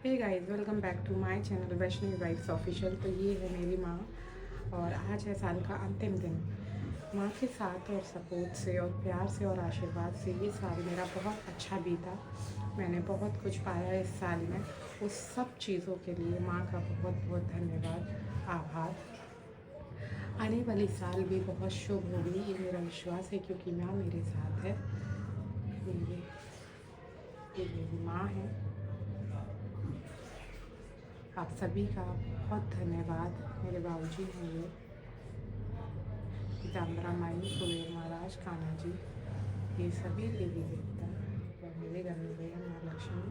Hey guys, welcome back to my channel Vaishnavi wife's official. तो ये है मेरी माँ और आज है साल का अंतिम दिन। माँ के साथ और सपोर्ट से और प्यार से और आशीर्वाद से ये साल मेरा बहुत अच्छा बीता। मैंने बहुत कुछ पाया इस साल में। उस सब चीज़ों के लिए माँ का बहुत बहुत धन्यवाद, आभार। आने वाली साल भी बहुत शुभ होगी, ये मेरा विश्वास है, क्योंकि माँ मेरे साथ है। ये मेरी माँ है। आप सभी का बहुत धन्यवाद। मेरे बाबूजी हैं ये, पीताम्बरा माई, कुबेर महाराज, कान्हा जी, ये सभी देवी देवता और मेरे घर में भैया माँ लक्ष्मी।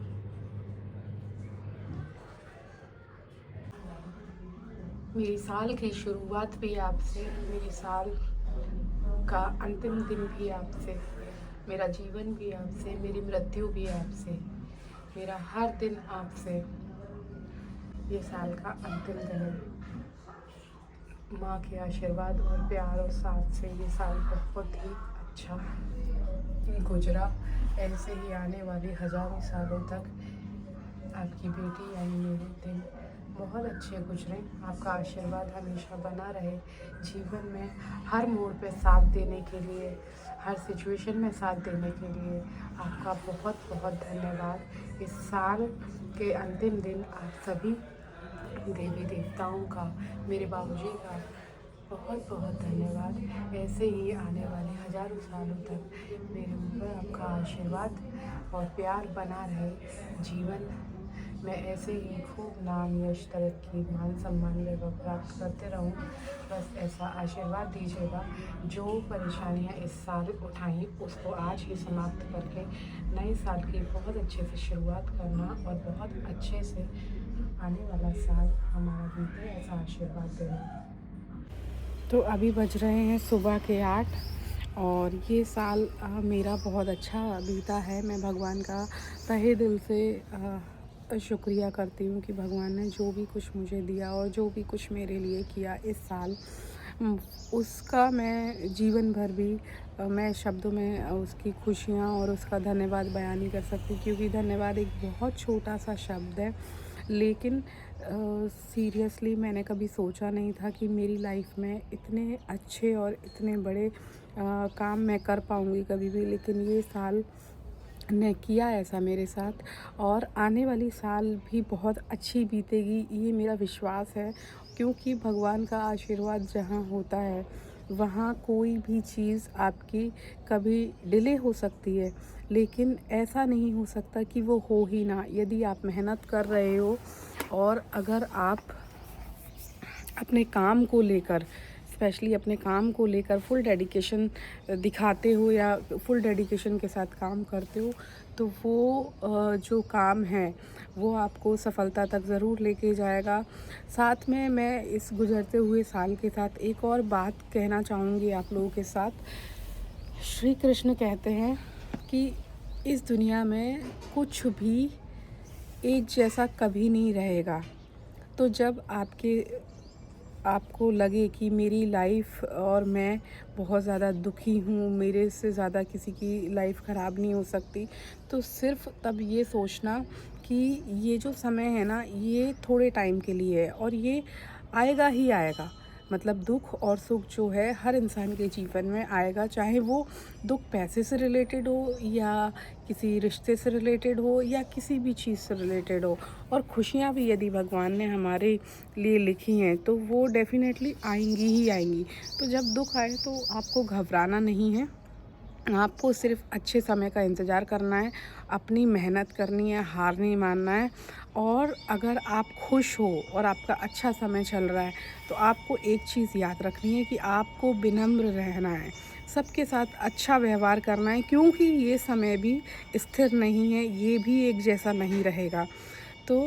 मेरी साल की शुरुआत भी आपसे, मेरी साल का अंतिम दिन भी आपसे, मेरा जीवन भी आपसे, मेरी मृत्यु भी आपसे, मेरा हर दिन आपसे। ये साल का अंतिम दिन है। माँ के आशीर्वाद और प्यार और साथ से ये साल बहुत ही अच्छा गुजरा। ऐसे ही आने वाले हज़ारों सालों तक आपकी बेटी यानी मेरे दिन बहुत अच्छे गुजरे। आपका आशीर्वाद हमेशा बना रहे जीवन में, हर मोड़ पे साथ देने के लिए, हर सिचुएशन में साथ देने के लिए आपका बहुत बहुत धन्यवाद। इस साल के अंतिम दिन आप सभी देवी देवताओं का, मेरे बाबूजी का बहुत बहुत धन्यवाद। ऐसे ही आने वाले हज़ारों सालों तक मेरे ऊपर आपका आशीर्वाद और प्यार बना रहे। जीवन में ऐसे ही खूब नाम, यश, तरक्की, मान सम्मान वगैरह प्राप्त करते रहूं। बस ऐसा आशीर्वाद दीजिएगा। जो परेशानियां इस साल उठाई उसको आज ही समाप्त करके नए साल की बहुत अच्छे से शुरुआत करना और बहुत अच्छे से आने वाला साल हमारा बीते, ऐसा आशीर्वाद देना। तो अभी बज रहे हैं सुबह के 8 और ये साल मेरा बहुत अच्छा बीता है। मैं भगवान का तहे दिल से शुक्रिया करती हूँ कि भगवान ने जो भी कुछ मुझे दिया और जो भी कुछ मेरे लिए किया इस साल, उसका मैं जीवन भर भी मैं शब्दों में उसकी खुशियाँ और उसका धन्यवाद बयान नहीं कर सकती, क्योंकि धन्यवाद एक बहुत छोटा सा शब्द है। लेकिन सीरियसली मैंने कभी सोचा नहीं था कि मेरी लाइफ में इतने अच्छे और इतने बड़े काम मैं कर पाऊँगी कभी भी। लेकिन ये साल ने किया ऐसा मेरे साथ, और आने वाली साल भी बहुत अच्छी बीतेगी, ये मेरा विश्वास है। क्योंकि भगवान का आशीर्वाद जहाँ होता है वहाँ कोई भी चीज़ आपकी कभी डिले हो सकती है, लेकिन ऐसा नहीं हो सकता कि वो हो ही ना। यदि आप मेहनत कर रहे हो और अगर आप अपने काम को लेकर, स्पेशली अपने काम को लेकर फुल डेडिकेशन दिखाते हो या फुल डेडिकेशन के साथ काम करते हो, तो वो जो काम है वो आपको सफलता तक ज़रूर लेके जाएगा। साथ में मैं इस गुज़रते हुए साल के साथ एक और बात कहना चाहूँगी आप लोगों के साथ। श्री कृष्ण कहते हैं कि इस दुनिया में कुछ भी एक जैसा कभी नहीं रहेगा। तो जब आपको लगे कि मेरी लाइफ और मैं बहुत ज़्यादा दुखी हूँ, मेरे से ज़्यादा किसी की लाइफ ख़राब नहीं हो सकती, तो सिर्फ़ तब ये सोचना कि ये जो समय है ना, ये थोड़े टाइम के लिए है और ये आएगा ही आएगा। मतलब दुख और सुख जो है हर इंसान के जीवन में आएगा, चाहे वो दुख पैसे से रिलेटेड हो या किसी रिश्ते से रिलेटेड हो या किसी भी चीज़ से रिलेटेड हो। और खुशियाँ भी यदि भगवान ने हमारे लिए लिखी हैं तो वो डेफ़िनेटली आएंगी ही आएंगी। तो जब दुख आए तो आपको घबराना नहीं है, आपको सिर्फ अच्छे समय का इंतज़ार करना है, अपनी मेहनत करनी है, हार नहीं मानना है। और अगर आप खुश हो और आपका अच्छा समय चल रहा है तो आपको एक चीज़ याद रखनी है कि आपको विनम्र रहना है, सबके साथ अच्छा व्यवहार करना है, क्योंकि ये समय भी स्थिर नहीं है, ये भी एक जैसा नहीं रहेगा। तो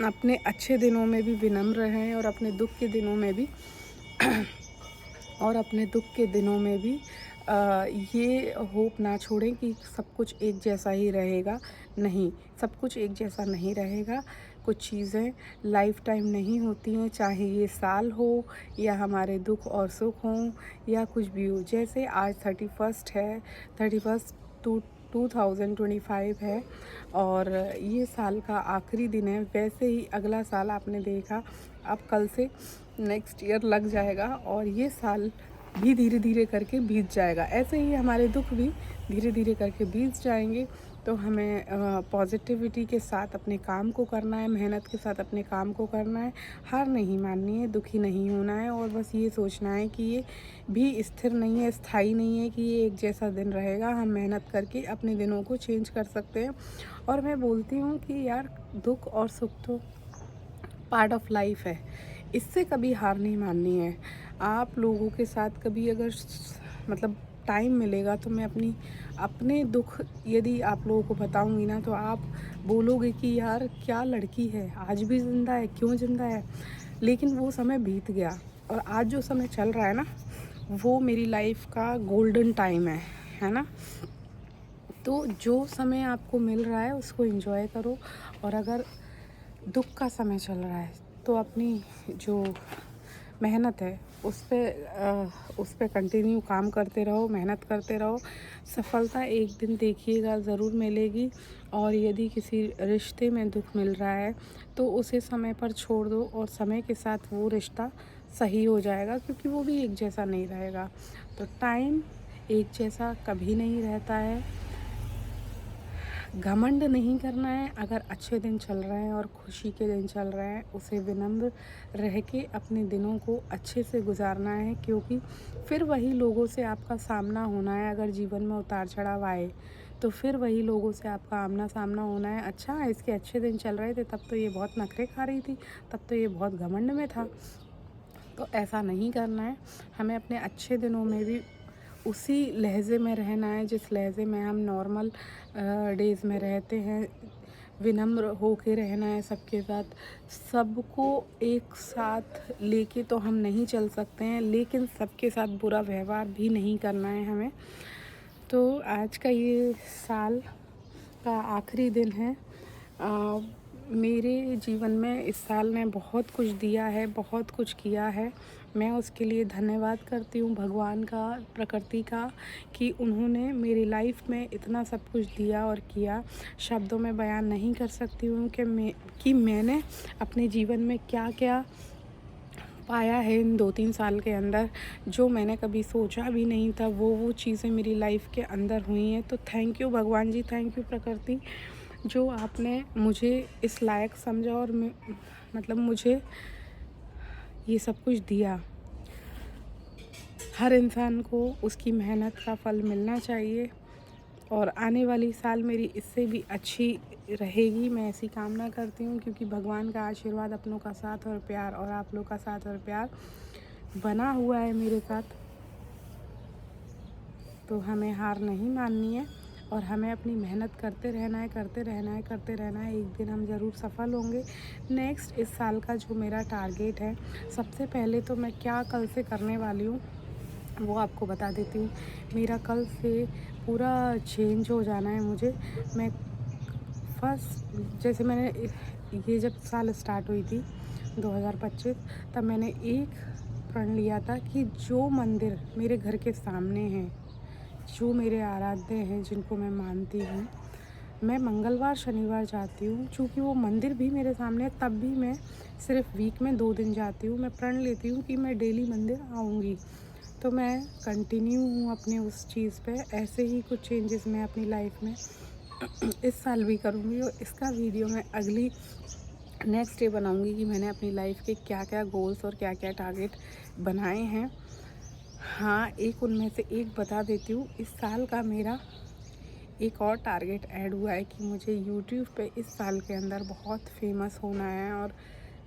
अपने अच्छे दिनों में भी विनम्र रहें और अपने दुख के दिनों में भी ये होप ना छोड़ें कि सब कुछ एक जैसा ही रहेगा। नहीं, सब कुछ एक जैसा नहीं रहेगा। कुछ चीज़ें लाइफ टाइम नहीं होती हैं, चाहे ये साल हो या हमारे दुख और सुख हों या कुछ भी हो। जैसे आज 31st है, 31st टू 2025 है और ये साल का आखिरी दिन है। वैसे ही अगला साल आपने देखा, अब कल से नेक्स्ट ईयर लग जाएगा और ये साल भी धीरे धीरे करके बीत जाएगा। ऐसे ही हमारे दुख भी धीरे धीरे करके बीत जाएंगे। तो हमें पॉजिटिविटी के साथ अपने काम को करना है, मेहनत के साथ अपने काम को करना है, हार नहीं माननी है, दुखी नहीं होना है और बस ये सोचना है कि ये भी स्थिर नहीं है, स्थायी नहीं है कि ये एक जैसा दिन रहेगा। हम मेहनत करके अपने दिनों को चेंज कर सकते हैं। और मैं बोलती हूँ कि यार, दुख और सुख तो पार्ट ऑफ लाइफ है, इससे कभी हार नहीं माननी है। आप लोगों के साथ कभी अगर मतलब टाइम मिलेगा तो मैं अपने दुख यदि आप लोगों को बताऊंगी ना, तो आप बोलोगे कि यार क्या लड़की है, आज भी ज़िंदा है, क्यों ज़िंदा है। लेकिन वो समय बीत गया और आज जो समय चल रहा है ना, वो मेरी लाइफ का गोल्डन टाइम है ना। तो जो समय आपको मिल रहा है उसको एंजॉय करो। और अगर दुख का समय चल रहा है तो अपनी जो मेहनत है उस पे कंटिन्यू काम करते रहो, मेहनत करते रहो। सफलता एक दिन देखिएगा ज़रूर मिलेगी। और यदि किसी रिश्ते में दुख मिल रहा है तो उसे समय पर छोड़ दो और समय के साथ वो रिश्ता सही हो जाएगा, क्योंकि वो भी एक जैसा नहीं रहेगा। तो टाइम एक जैसा कभी नहीं रहता है। घमंड नहीं करना है। अगर अच्छे दिन चल रहे हैं और खुशी के दिन चल रहे हैं, उसे विनम्र रह के अपने दिनों को अच्छे से गुजारना है, क्योंकि फिर वही लोगों से आपका सामना होना है। अगर जीवन में उतार चढ़ाव आए तो फिर वही लोगों से आपका आमना सामना होना है। अच्छा, इसके अच्छे दिन चल रहे थे, तब तो ये बहुत नखरे खा रही थी, तब तो ये बहुत घमंड में था। तो ऐसा नहीं करना है। हमें अपने अच्छे दिनों में भी उसी लहजे में रहना है जिस लहजे में हम नॉर्मल डेज़ में रहते हैं। विनम्र होके रहना है सबके साथ। सबको एक साथ लेके तो हम नहीं चल सकते हैं, लेकिन सबके साथ बुरा व्यवहार भी नहीं करना है हमें। तो आज का ये साल का आखिरी दिन है। मेरे जीवन में इस साल ने बहुत कुछ दिया है, बहुत कुछ किया है। मैं उसके लिए धन्यवाद करती हूँ भगवान का, प्रकृति का, कि उन्होंने मेरी लाइफ में इतना सब कुछ दिया और किया। शब्दों में बयान नहीं कर सकती हूँ कि मैंने अपने जीवन में क्या क्या पाया है इन 2-3 साल के अंदर, जो मैंने कभी सोचा भी नहीं था। वो चीज़ें मेरी लाइफ के अंदर हुई हैं। तो थैंक यू भगवान जी, थैंक यू प्रकृति, जो आपने मुझे इस लायक समझा और मतलब मुझे ये सब कुछ दिया। हर इंसान को उसकी मेहनत का फल मिलना चाहिए और आने वाली साल मेरी इससे भी अच्छी रहेगी, मैं ऐसी कामना करती हूँ, क्योंकि भगवान का आशीर्वाद, अपनों का साथ और प्यार और आप लोग का साथ और प्यार बना हुआ है मेरे साथ। तो हमें हार नहीं माननी है और हमें अपनी मेहनत करते रहना है, करते रहना है, करते रहना है। एक दिन हम ज़रूर सफल होंगे। नेक्स्ट इस साल का जो मेरा टारगेट है, सबसे पहले तो मैं क्या कल से करने वाली हूँ वो आपको बता देती हूँ। मेरा कल से पूरा चेंज हो जाना है मुझे। मैं फर्स्ट, जैसे मैंने ये जब साल स्टार्ट हुई थी 2025, तब मैंने एक प्रण लिया था कि जो मंदिर मेरे घर के सामने हैं, जो मेरे आराध्य हैं, जिनको मैं मानती हूँ, मैं मंगलवार शनिवार जाती हूँ। चूँकि वो मंदिर भी मेरे सामने है, तब भी मैं सिर्फ वीक में 2 दिन जाती हूँ। मैं प्रण लेती हूँ कि मैं डेली मंदिर आऊँगी। तो मैं कंटिन्यू हूँ अपने उस चीज़ पे। ऐसे ही कुछ चेंजेस मैं अपनी लाइफ में इस साल भी करूँगी और इसका वीडियो मैं अगली नेक्स्ट डे बनाऊँगी कि मैंने अपनी लाइफ के क्या क्या गोल्स और क्या क्या टारगेट बनाए हैं। हाँ, एक उनमें से एक बता देती हूँ। इस साल का मेरा एक और टारगेट ऐड हुआ है कि मुझे यूट्यूब पे इस साल के अंदर बहुत फेमस होना है और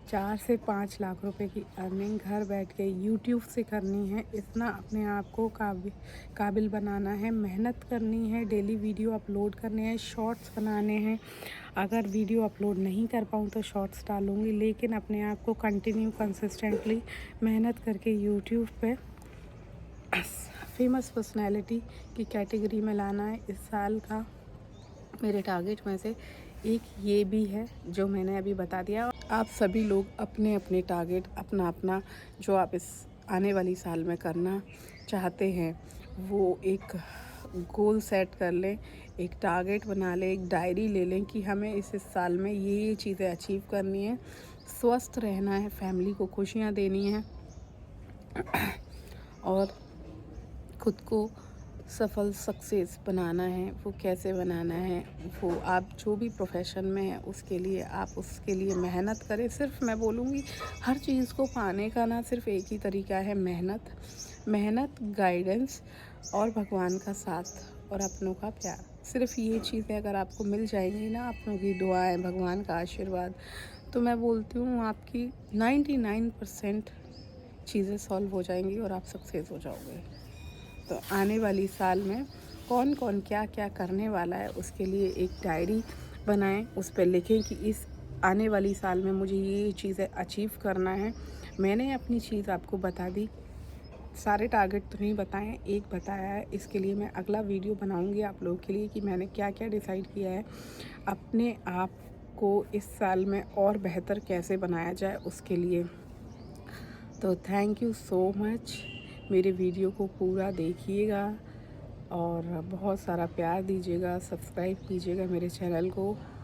4 से 5 लाख रुपए की अर्निंग घर बैठ के यूट्यूब से करनी है। इतना अपने आप को काबिल बनाना है, मेहनत करनी है, डेली वीडियो अपलोड करने हैं, शॉर्ट्स बनाने हैं। अगर वीडियो अपलोड नहीं कर पाऊँ तो शॉर्ट्स डालूँगी, लेकिन अपने आप को कंटिन्यू कंसिस्टेंटली मेहनत करके यूट्यूब पे फेमस पर्सनैलिटी की कैटेगरी में लाना है। इस साल का मेरे टारगेट में से एक ये भी है जो मैंने अभी बता दिया। आप सभी लोग अपने अपने टारगेट, अपना अपना जो आप इस आने वाली साल में करना चाहते हैं, वो एक गोल सेट कर लें, एक टारगेट बना लें, एक डायरी ले लें कि हमें इस साल में ये चीज़ें अचीव करनी है, स्वस्थ रहना है, फैमिली को खुशियाँ देनी हैं और खुद को सफल सक्सेस बनाना है। वो कैसे बनाना है, वो आप जो भी प्रोफेशन में है उसके लिए आप उसके लिए मेहनत करें। सिर्फ मैं बोलूँगी हर चीज़ को पाने का ना सिर्फ एक ही तरीका है, मेहनत, गाइडेंस और भगवान का साथ और अपनों का प्यार। सिर्फ ये चीज़ें अगर आपको मिल जाएंगी ना, अपनों की दुआएं, भगवान का आशीर्वाद, तो मैं बोलती हूँ आपकी 99% चीज़ें सॉल्व हो जाएंगी और आप सक्सेस हो जाओगे। तो आने वाली साल में कौन कौन क्या क्या करने वाला है उसके लिए एक डायरी बनाएं, उस पर लिखें कि इस आने वाली साल में मुझे ये चीज़ें अचीव करना है। मैंने अपनी चीज़ आपको बता दी, सारे टारगेट तो नहीं बताएं, एक बताया है। इसके लिए मैं अगला वीडियो बनाऊंगी आप लोगों के लिए कि मैंने क्या क्या डिसाइड किया है, अपने आप को इस साल में और बेहतर कैसे बनाया जाए उसके लिए। तो थैंक यू सो मच, मेरे वीडियो को पूरा देखिएगा और बहुत सारा प्यार दीजिएगा, सब्सक्राइब कीजिएगा मेरे चैनल को।